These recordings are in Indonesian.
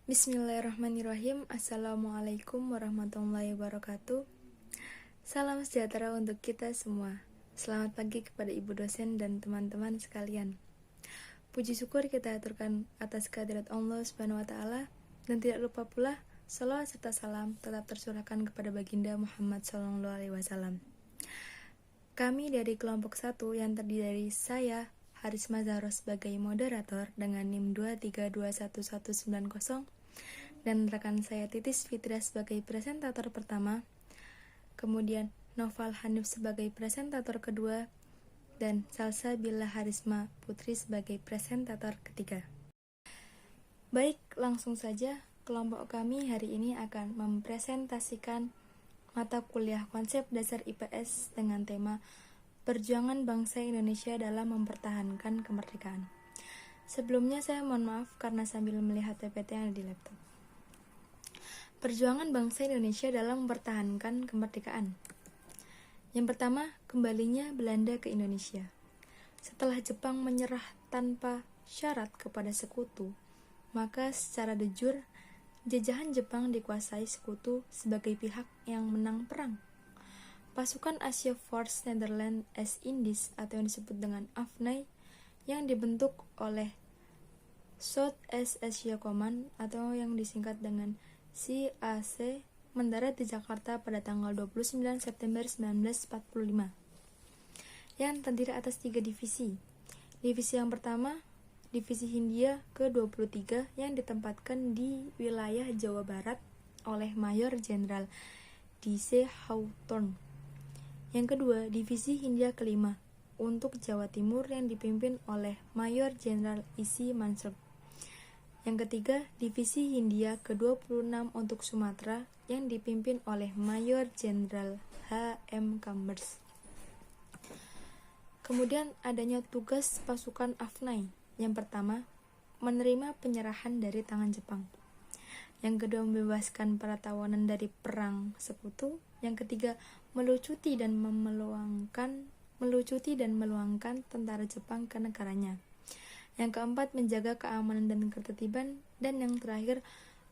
Bismillahirrahmanirrahim. Assalamualaikum warahmatullahi wabarakatuh. Salam sejahtera untuk kita semua. Selamat pagi kepada ibu dosen dan teman-teman sekalian. Puji syukur kita aturkan atas kehadirat Allah Subhanahu wa taala, dan tidak lupa pula salawat serta salam tetap tercurahkan kepada baginda Muhammad SAW. Kami dari kelompok 1 yang terdiri dari saya, Harisma Zahro, sebagai moderator dengan NIM 2321190, dan rekan saya Titis Fitria sebagai presentator pertama, kemudian Noval Hanif sebagai presentator kedua, dan Salsabila Harisma Putri sebagai presentator ketiga. Baik, langsung saja kelompok kami hari ini akan mempresentasikan mata kuliah konsep dasar IPS dengan tema Perjuangan Bangsa Indonesia dalam Mempertahankan Kemerdekaan. Sebelumnya saya mohon maaf karena sambil melihat PPT yang ada di laptop. Perjuangan bangsa Indonesia dalam mempertahankan kemerdekaan. Yang pertama, kembalinya Belanda ke Indonesia. Setelah Jepang menyerah tanpa syarat kepada sekutu, maka secara de jure, jajahan Jepang dikuasai sekutu sebagai pihak yang menang perang. Pasukan Asia Force Netherlands East Indies atau yang disebut dengan AFNI yang dibentuk oleh South East Asia Command atau yang disingkat dengan CAC mendarat di Jakarta pada tanggal 29 September 1945 yang terdiri atas 3 divisi. Divisi yang pertama, Divisi Hindia ke-23 yang ditempatkan di wilayah Jawa Barat oleh Mayor Jenderal D.C. Hawthorne. Yang kedua, Divisi Hindia ke-5 untuk Jawa Timur yang dipimpin oleh Mayor Jenderal E.C. Mansur. Yang ketiga, Divisi Hindia ke-26 untuk Sumatera yang dipimpin oleh Mayor Jenderal H.M. Kambers. Kemudian adanya tugas pasukan AFNI. Yang pertama, menerima penyerahan dari tangan Jepang. Yang kedua, membebaskan para tawanan dari perang sekutu. Yang ketiga, melucuti dan meluangkan tentara Jepang ke negaranya. Yang keempat, menjaga keamanan dan ketertiban. Dan yang terakhir,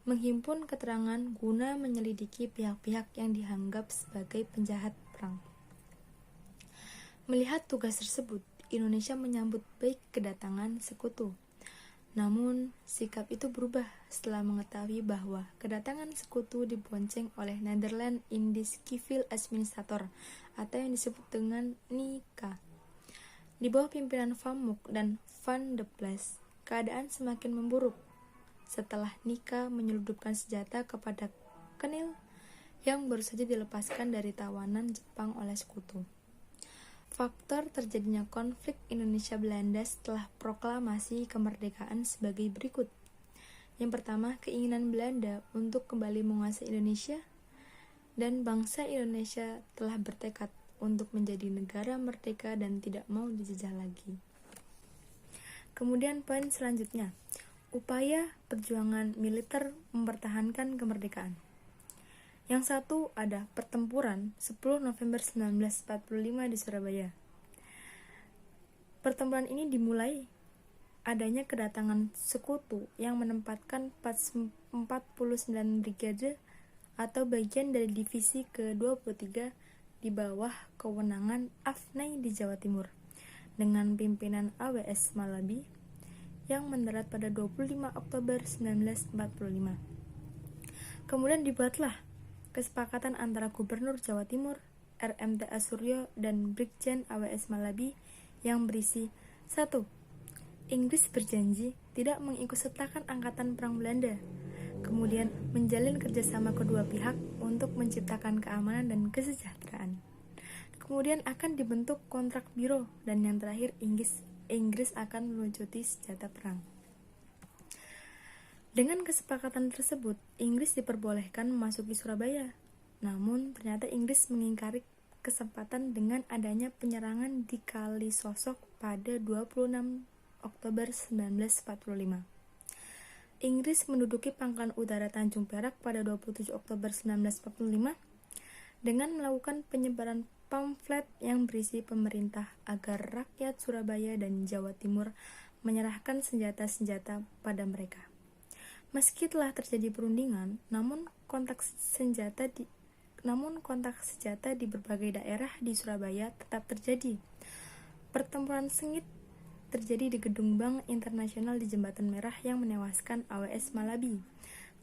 menghimpun keterangan guna menyelidiki pihak-pihak yang dianggap sebagai penjahat perang. Melihat tugas tersebut, Indonesia menyambut baik kedatangan sekutu. Namun, sikap itu berubah setelah mengetahui bahwa kedatangan sekutu dibonceng oleh Netherlands Indies Civil Administrator atau yang disebut dengan NICA. Di bawah pimpinan Van Mook dan Van de Plas, keadaan semakin memburuk setelah NICA menyeludupkan senjata kepada Kenil yang baru saja dilepaskan dari tawanan Jepang oleh sekutu. Faktor terjadinya konflik Indonesia-Belanda setelah proklamasi kemerdekaan sebagai berikut. Yang pertama, keinginan Belanda untuk kembali menguasai Indonesia, dan bangsa Indonesia telah bertekad untuk menjadi negara merdeka dan tidak mau dijajah lagi. Kemudian poin selanjutnya, upaya perjuangan militer mempertahankan kemerdekaan. Yang satu ada pertempuran 10 November 1945 di Surabaya. Pertempuran ini dimulai adanya kedatangan sekutu yang menempatkan 49 Brigade atau bagian dari divisi ke-23 di bawah kewenangan AFNI di Jawa Timur dengan pimpinan AWS Malabi yang mendarat pada 25 Oktober 1945. Kemudian dibuatlah kesepakatan antara Gubernur Jawa Timur RMTA Suryo dan Brigjen AWS Malabi yang berisi 1. Inggris berjanji tidak mengikutsertakan angkatan perang Belanda. Kemudian menjalin kerjasama kedua pihak untuk menciptakan keamanan dan kesejahteraan. Kemudian akan dibentuk kontrak biro, dan yang terakhir Inggris akan melucuti senjata perang. Dengan kesepakatan tersebut, Inggris diperbolehkan memasuki Surabaya. Namun ternyata Inggris mengingkari kesempatan dengan adanya penyerangan di Kalisosok pada 26 Oktober 1945. Inggris menduduki pangkalan udara Tanjung Perak pada 27 Oktober 1945 dengan melakukan penyebaran pamflet yang berisi pemerintah agar rakyat Surabaya dan Jawa Timur menyerahkan senjata-senjata pada mereka. Meski telah terjadi perundingan, namun kontak senjata di berbagai daerah di Surabaya tetap terjadi. Pertempuran sengit terjadi di Gedung Bank Internasional di Jembatan Merah yang menewaskan AWS Malabi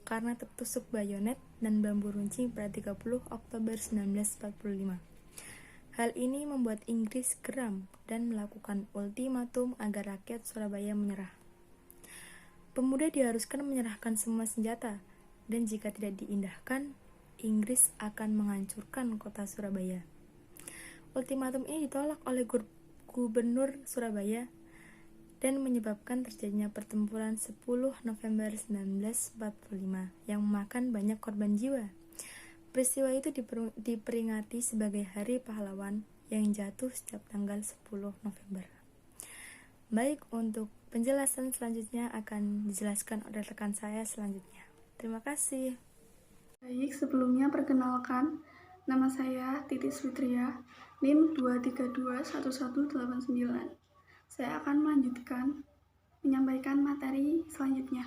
karena tertusuk bayonet dan bambu runcing pada 30 Oktober 1945. Hal ini membuat Inggris geram dan melakukan ultimatum agar rakyat Surabaya menyerah. Pemuda diharuskan menyerahkan semua senjata, dan jika tidak diindahkan, Inggris akan menghancurkan kota Surabaya. Ultimatum ini ditolak oleh Gubernur Surabaya dan menyebabkan terjadinya pertempuran 10 November 1945 yang memakan banyak korban jiwa. Peristiwa itu diperingati sebagai Hari Pahlawan yang jatuh setiap tanggal 10 November. Baik, untuk penjelasan selanjutnya akan dijelaskan oleh rekan saya selanjutnya. Terima kasih. Baik, sebelumnya perkenalkan, nama saya Titis Fitria, NIM 2321189. Saya akan melanjutkan menyampaikan materi selanjutnya.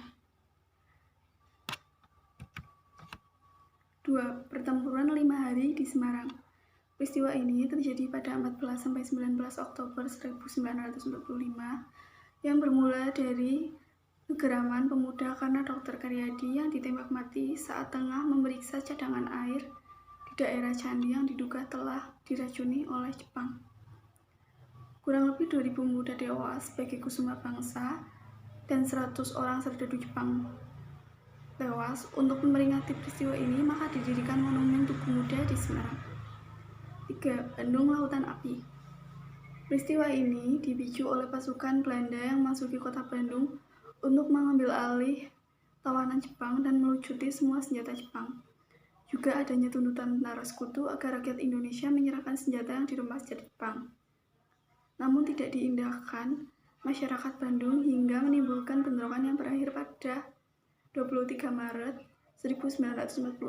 2. Pertempuran 5 hari di Semarang. Peristiwa ini terjadi pada 14-19 Oktober 1945 yang bermula dari kegeraman pemuda karena Dr. Karyadi yang ditembak mati saat tengah memeriksa cadangan air di daerah Candi yang diduga telah diracuni oleh Jepang. Kurang lebih 2.000 pemuda tewas sebagai kusuma bangsa dan 100 orang serdadu Jepang tewas. Untuk memperingati peristiwa ini, maka didirikan Monumen Tugu Muda di Semarang. 3. Bandung Lautan Api. Peristiwa ini dipicu oleh pasukan Belanda yang memasuki kota Bandung untuk mengambil alih tawanan Jepang dan melucuti semua senjata Jepang. Juga adanya tuntutan tentara sekutu agar rakyat Indonesia menyerahkan senjata yang dirampas dari Jepang. Namun tidak diindahkan masyarakat Bandung hingga menimbulkan bentrokan yang berakhir pada 23 Maret 1946.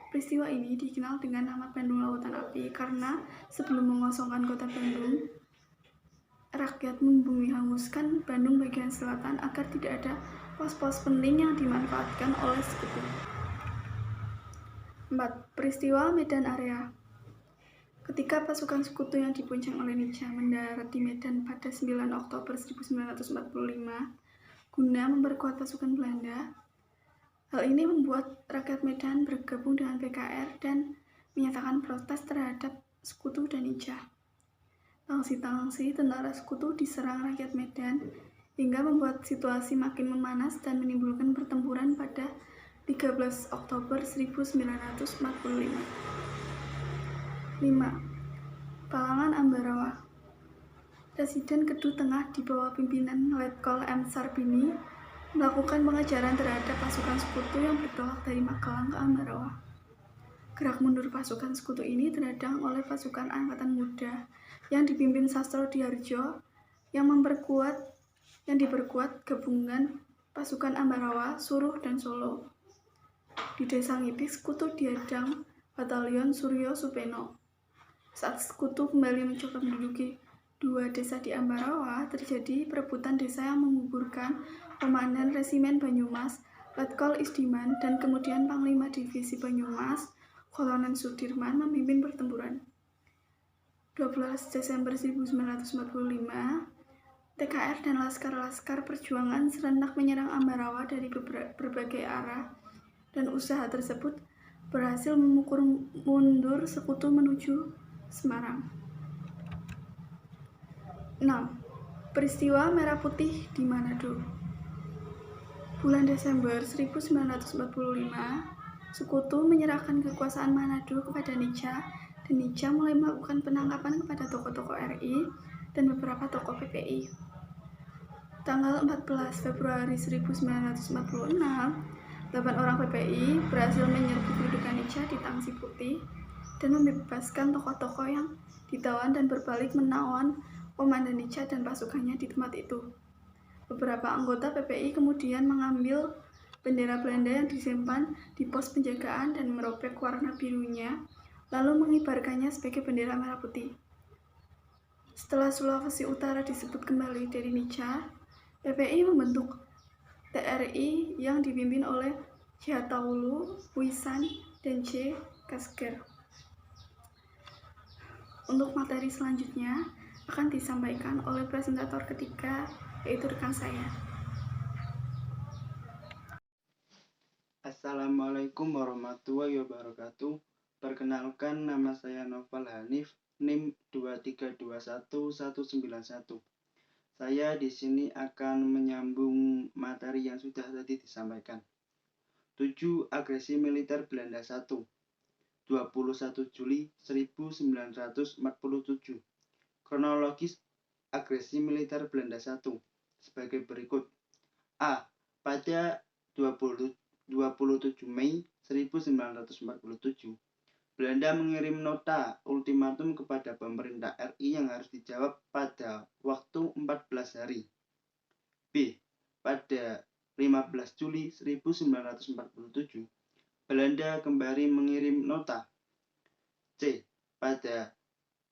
Peristiwa ini dikenal dengan nama Bandung Lautan Api karena sebelum mengosongkan kota Bandung, rakyat membumi hanguskan Bandung bagian selatan agar tidak ada pos-pos penting yang dimanfaatkan oleh sekutu. 4. Peristiwa Medan Area. Ketika pasukan sekutu yang dibonceng oleh Nica mendarat di Medan pada 9 Oktober 1945 guna memperkuat pasukan Belanda, hal ini membuat rakyat Medan bergabung dengan PKR dan menyatakan protes terhadap sekutu dan Nica. Tangsi-tangsi tentara sekutu diserang rakyat Medan hingga membuat situasi makin memanas dan menimbulkan pertempuran pada 13 Oktober 1945. 5. Palangan Ambarawa. Presiden Kedu Tengah di bawah pimpinan Letkol M. Sarbini melakukan pengejaran terhadap pasukan sekutu yang bertolak dari Magelang ke Ambarawa. Gerak mundur pasukan sekutu ini diredam oleh pasukan Angkatan Muda yang dipimpin Sastro Diardjo yang diperkuat gabungan pasukan Ambarawa, Suruh, dan Solo. Di Desa Ngipik, sekutu dihadang Batalion Suryo Supeno. Saat sekutu kembali mencoba menduduki 2 desa di Ambarawa, terjadi perebutan desa yang menguburkan Komandan Resimen Banyumas, Letkol Isdiman, dan kemudian Panglima Divisi Banyumas, Kolonel Sudirman memimpin pertempuran. 12 Desember 1945, TKR dan laskar-laskar perjuangan serentak menyerang Ambarawa dari berbagai arah, dan usaha tersebut berhasil memukul mundur sekutu menuju Semarang. 6. Peristiwa Merah Putih di Manado. Bulan Desember 1945, sekutu menyerahkan kekuasaan Manado kepada Nica, dan Nica mulai melakukan penangkapan kepada tokoh-tokoh RI dan beberapa tokoh PPI. Tanggal 14 Februari 1946, 8 orang PPI berhasil menyerbu kedudukan Nica di Tangsi Putih dan membebaskan tokoh-tokoh yang ditawan dan berbalik menawan Komandan Nica dan pasukannya di tempat itu. Beberapa anggota PPI kemudian mengambil bendera Belanda yang disimpan di pos penjagaan dan merobek warna birunya, lalu mengibarkannya sebagai bendera merah putih. Setelah Sulawesi Utara disebut kembali dari Nica, PPI membentuk TRI yang dipimpin oleh Tjaataulo, Huisan, dan J. Kasger. Untuk materi selanjutnya akan disampaikan oleh presentator ketiga, yaitu rekan saya. Assalamualaikum warahmatullahi wabarakatuh. Perkenalkan, nama saya Noval Hanif, NIM 2321191. Saya di sini akan menyambung materi yang sudah tadi disampaikan. 7. Agresi militer Belanda 1. 21 Juli 1947. Kronologis agresi militer Belanda 1 sebagai berikut. A. Pada 27 Mei 1947, Belanda mengirim nota ultimatum kepada pemerintah RI yang harus dijawab pada waktu 14 hari. B. Pada 15 Juli 1947, Belanda kembali mengirim nota. C. Pada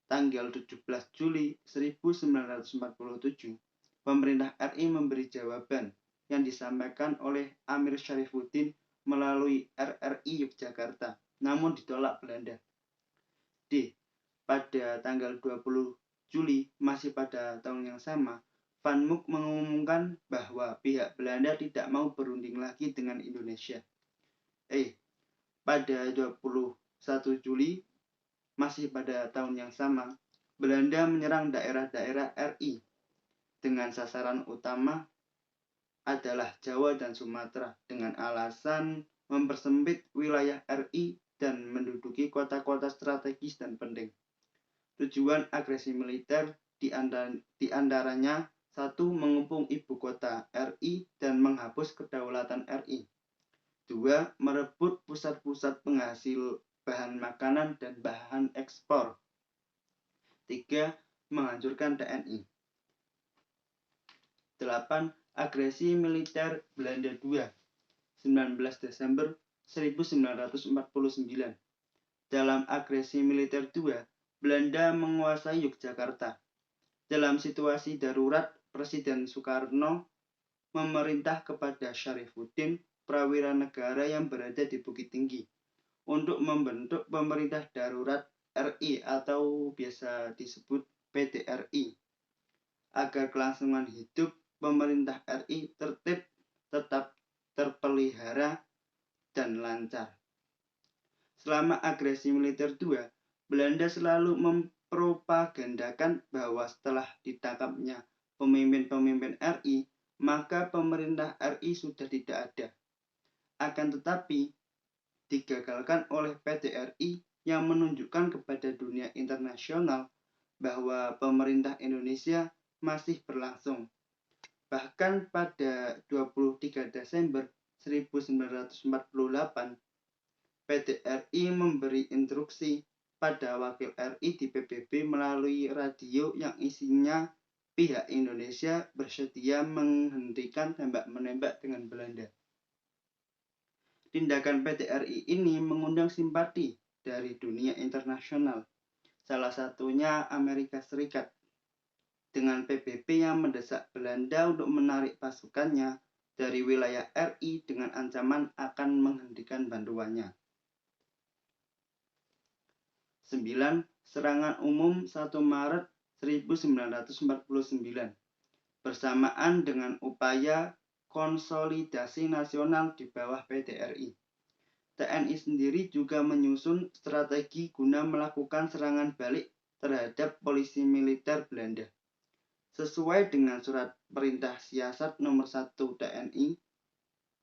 tanggal 17 Juli 1947, pemerintah RI memberi jawaban yang disampaikan oleh Amir Syarifuddin melalui RRI Yogyakarta, namun ditolak Belanda. D. Pada tanggal 20 Juli, masih pada tahun yang sama, Van Mook mengumumkan bahwa pihak Belanda tidak mau berunding lagi dengan Indonesia. E. Pada 21 Juli, masih pada tahun yang sama, Belanda menyerang daerah-daerah RI dengan sasaran utama adalah Jawa dan Sumatera dengan alasan mempersempit wilayah RI dan menduduki kota-kota strategis dan penting. Tujuan agresi militer di antaranya 1. Mengepung ibu kota RI dan menghapus kedaulatan RI. 2. Merebut pusat-pusat penghasil bahan makanan dan bahan ekspor. 3. Menghancurkan TNI. 8. Agresi militer Belanda 2, 19 Desember 1949. Dalam agresi militer 2, Belanda menguasai Yogyakarta. Dalam situasi darurat, Presiden Soekarno memerintah kepada Syarifuddin, prawira negara yang berada di Bukit Tinggi, untuk membentuk pemerintah darurat RI atau biasa disebut PDRI, agar kelangsungan hidup pemerintah RI tetap terpelihara dan lancar. Selama agresi militer 2, Belanda selalu mempropagandakan bahwa setelah ditangkapnya pemimpin-pemimpin RI, maka pemerintah RI sudah tidak ada. Akan tetapi, digagalkan oleh PDRI yang menunjukkan kepada dunia internasional bahwa pemerintah Indonesia masih berlangsung. Bahkan pada 23 Desember 1948, PDRI memberi instruksi pada wakil RI di PBB melalui radio yang isinya pihak Indonesia bersedia menghentikan tembak-menembak dengan Belanda. Tindakan PDRI ini mengundang simpati dari dunia internasional, salah satunya Amerika Serikat, dengan PBB yang mendesak Belanda untuk menarik pasukannya dari wilayah RI dengan ancaman akan menghentikan bantuannya. 9. Serangan umum 1 Maret 1949 bersamaan dengan upaya konsolidasi nasional di bawah PDRI. TNI sendiri juga menyusun strategi guna melakukan serangan balik terhadap polisi militer Belanda. Sesuai dengan surat perintah siasat nomor 1 TNI,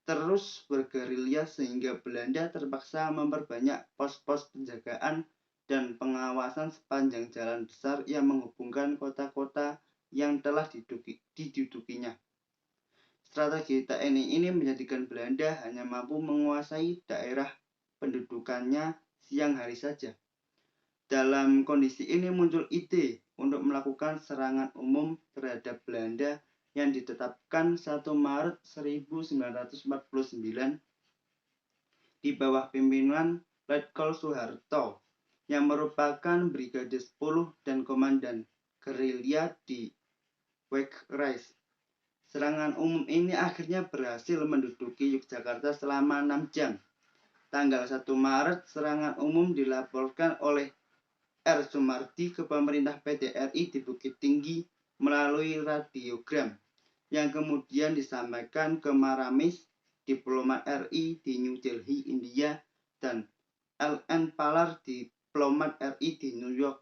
terus bergerilya sehingga Belanda terpaksa memperbanyak pos-pos penjagaan dan pengawasan sepanjang jalan besar yang menghubungkan kota-kota yang telah didudukinya. Strategi TNI ini menjadikan Belanda hanya mampu menguasai daerah pendudukannya siang hari saja. Dalam kondisi ini muncul ide untuk melakukan serangan umum terhadap Belanda yang ditetapkan 1 Maret 1949 di bawah pimpinan Letkol Soeharto yang merupakan Brigade 10 dan Komandan gerilya di Wegreis. Serangan umum ini akhirnya berhasil menduduki Yogyakarta selama 6 jam. Tanggal 1 Maret, serangan umum dilaporkan oleh R. Sumardi ke pemerintah PDRI di Bukit Tinggi melalui radiogram, yang kemudian disampaikan ke Maramis, diplomat RI di New Delhi, India, dan L.N. Palar, diplomat RI di New York.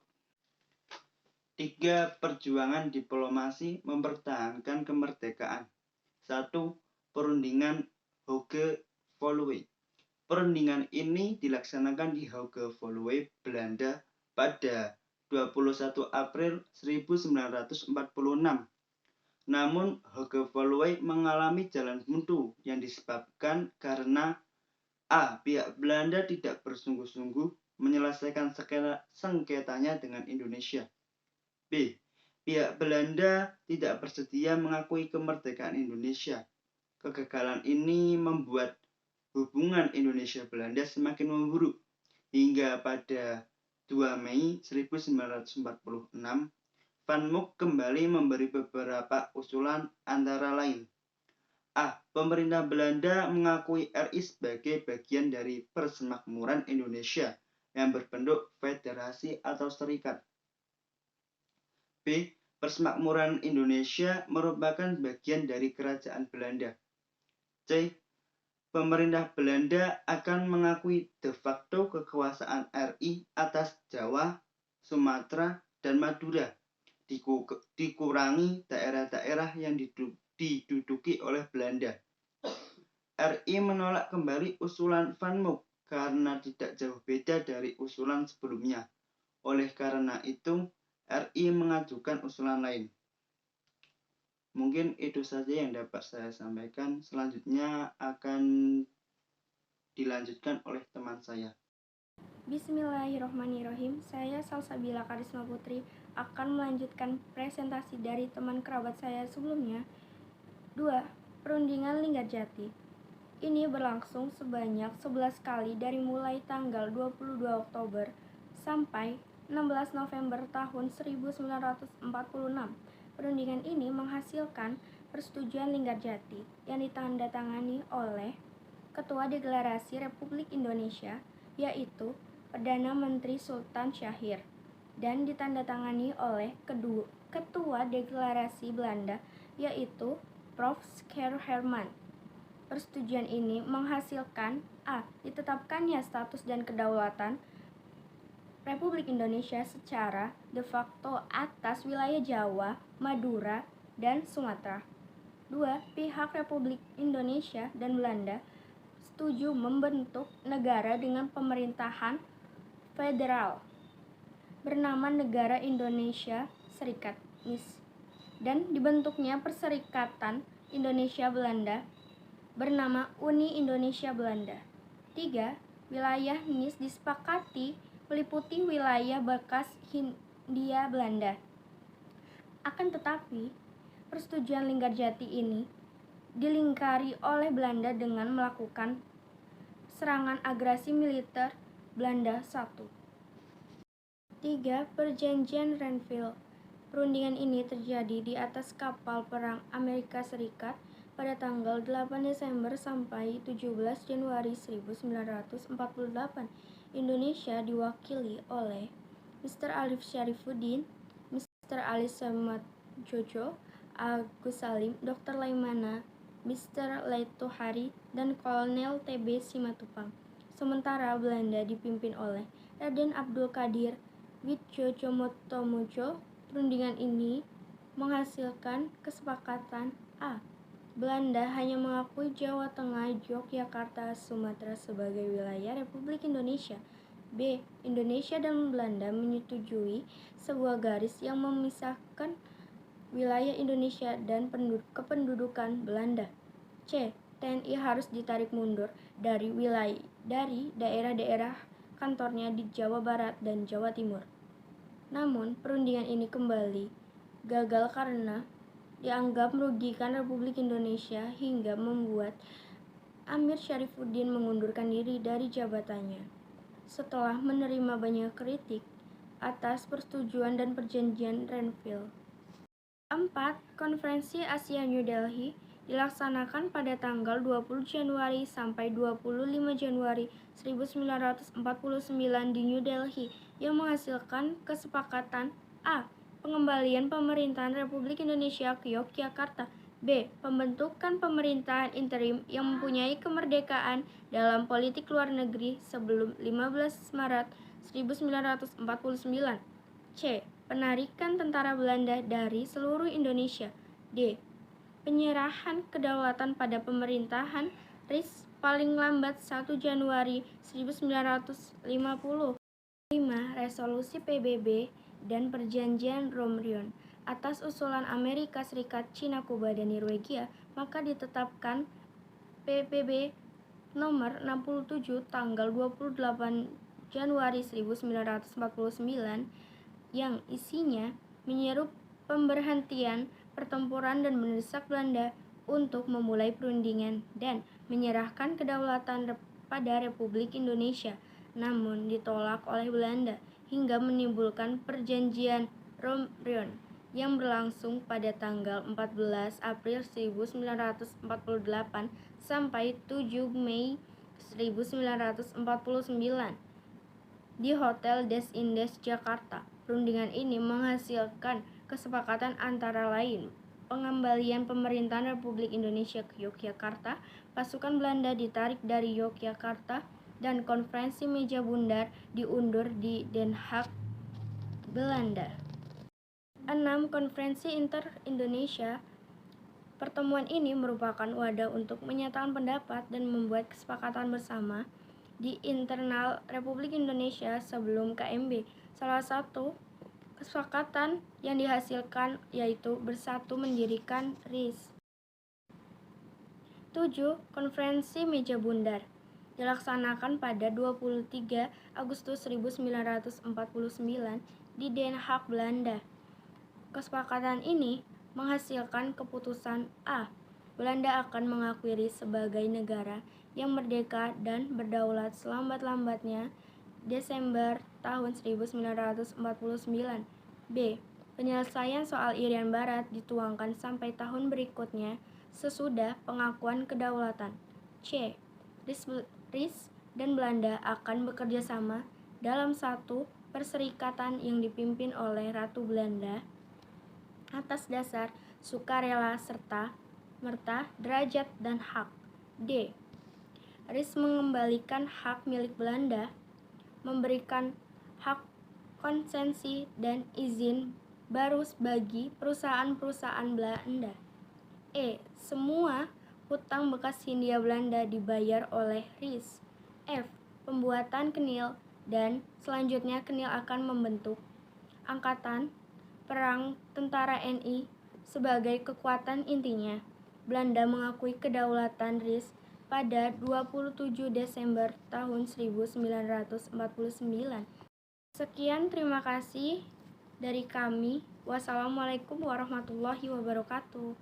3 perjuangan diplomasi mempertahankan kemerdekaan. 1. Perundingan Hague-Volue. Perundingan ini dilaksanakan di Hague-Volue, Belanda pada 21 April 1946. Namun, Hague-Volue mengalami jalan buntu yang disebabkan karena A. Pihak Belanda tidak bersungguh-sungguh menyelesaikan sengketanya dengan Indonesia. B. Pihak Belanda tidak bersedia mengakui kemerdekaan Indonesia. Kegagalan ini membuat hubungan Indonesia-Belanda semakin memburuk hingga pada 2 Mei 1946, Van Mook kembali memberi beberapa usulan antara lain. A. Pemerintah Belanda mengakui RI sebagai bagian dari Persemakmuran Indonesia yang berbentuk federasi atau serikat. B. Persemakmuran Indonesia merupakan bagian dari Kerajaan Belanda. C. Pemerintah Belanda akan mengakui de facto kekuasaan RI atas Jawa, Sumatera, dan Madura, dikurangi daerah-daerah yang diduduki oleh Belanda. RI menolak kembali usulan Van Mook karena tidak jauh beda dari usulan sebelumnya. Oleh karena itu, RI mengajukan usulan lain. Mungkin itu saja yang dapat saya sampaikan. Selanjutnya akan dilanjutkan oleh teman saya. Bismillahirrohmanirrohim. Saya Salsabila Karisma Putri akan melanjutkan presentasi dari teman kerabat saya sebelumnya. 2. Perundingan Linggarjati. Ini berlangsung sebanyak 11 kali dari mulai tanggal 22 Oktober sampai 16 November tahun 1946. Perundingan ini menghasilkan persetujuan Linggarjati yang ditandatangani oleh Ketua Deklarasi Republik Indonesia, yaitu Perdana Menteri Sultan Syahrir, dan ditandatangani oleh Ketua Deklarasi Belanda, yaitu Prof. Scher Herman. Persetujuan ini menghasilkan A. Ditetapkannya status dan kedaulatan Republik Indonesia secara de facto atas wilayah Jawa, Madura, dan Sumatera. 2. Pihak Republik Indonesia dan Belanda setuju membentuk negara dengan pemerintahan federal bernama Negara Indonesia Serikat (NIS), dan dibentuknya Perserikatan Indonesia Belanda bernama Uni Indonesia Belanda. 3. Wilayah NIS disepakati meliputi wilayah bekas Hindia Belanda. Akan tetapi, persetujuan Linggarjati ini dilingkari oleh Belanda dengan melakukan serangan agresi militer Belanda 1. 3. Perjanjian Renville. Perundingan ini terjadi di atas kapal perang Amerika Serikat pada tanggal 8 Desember sampai 17 Januari 1948. Indonesia diwakili oleh Mr. Alif Syarifuddin, Mr. Ali Samad Jojo, Agus Salim, Dr. Laimana, Mr. Leituhari, dan Kolonel TB Simatupang. Sementara Belanda dipimpin oleh Raden Abdul Qadir Widjojomotomojo. Perundingan ini menghasilkan kesepakatan A. Belanda hanya mengakui Jawa Tengah, Yogyakarta, Sumatera sebagai wilayah Republik Indonesia. B. Indonesia dan Belanda menyetujui sebuah garis yang memisahkan wilayah Indonesia dan kependudukan Belanda. C. TNI harus ditarik mundur dari daerah-daerah kantornya di Jawa Barat dan Jawa Timur. Namun, perundingan ini kembali gagal karena dianggap merugikan Republik Indonesia hingga membuat Amir Syarifuddin mengundurkan diri dari jabatannya. Setelah menerima banyak kritik atas persetujuan dan perjanjian Renville. 4. Konferensi Asia New Delhi dilaksanakan pada tanggal 20 Januari sampai 25 Januari 1949 di New Delhi yang menghasilkan kesepakatan A. Pengembalian pemerintahan Republik Indonesia ke Yogyakarta. B. Pembentukan pemerintahan interim yang mempunyai kemerdekaan dalam politik luar negeri sebelum 15 Maret 1949. C. Penarikan tentara Belanda dari seluruh Indonesia. D. Penyerahan kedaulatan pada pemerintahan RIS paling lambat 1 Januari 1950. 5. Resolusi PBB dan Perjanjian Romrion atas usulan Amerika Serikat, Cina, Kuba, dan Norwegia, maka ditetapkan PBB nomor 67 tanggal 28 Januari 1949 yang isinya menyeru pemberhentian pertempuran dan mendesak Belanda untuk memulai perundingan dan menyerahkan kedaulatan pada Republik Indonesia, namun ditolak oleh Belanda hingga menimbulkan Perjanjian Romrion yang berlangsung pada tanggal 14 April 1948 sampai 7 Mei 1949 di Hotel Des Indes, Jakarta. Perundingan ini menghasilkan kesepakatan antara lain pengembalian pemerintahan Republik Indonesia ke Yogyakarta, pasukan Belanda ditarik dari Yogyakarta, dan konferensi meja bundar diundur di Den Haag, Belanda. 6. Konferensi Inter-Indonesia. Pertemuan ini merupakan wadah untuk menyatakan pendapat dan membuat kesepakatan bersama di internal Republik Indonesia sebelum KMB. Salah satu kesepakatan yang dihasilkan yaitu bersatu mendirikan RIS. 7. Konferensi Meja Bundar dilaksanakan pada 23 Agustus 1949 di Den Haag, Belanda. Kesepakatan ini menghasilkan keputusan A. Belanda akan mengakui RIS sebagai negara yang merdeka dan berdaulat selambat-lambatnya Desember tahun 1949. B. Penyelesaian soal Irian Barat dituangkan sampai tahun berikutnya sesudah pengakuan kedaulatan. C. RIS dan Belanda akan bekerja sama dalam satu perserikatan yang dipimpin oleh Ratu Belanda atas dasar sukarela serta merta, derajat, dan hak. D. RIS mengembalikan hak milik Belanda, memberikan hak konsesi dan izin baru bagi perusahaan-perusahaan Belanda. E. Semua hutang bekas Hindia Belanda dibayar oleh RIS. F. Pembuatan KNIL dan selanjutnya KNIL akan membentuk Angkatan Perang Tentara NI sebagai kekuatan intinya. Belanda mengakui kedaulatan RIS pada 27 Desember tahun 1949. Sekian, terima kasih dari kami. Wassalamualaikum warahmatullahi wabarakatuh.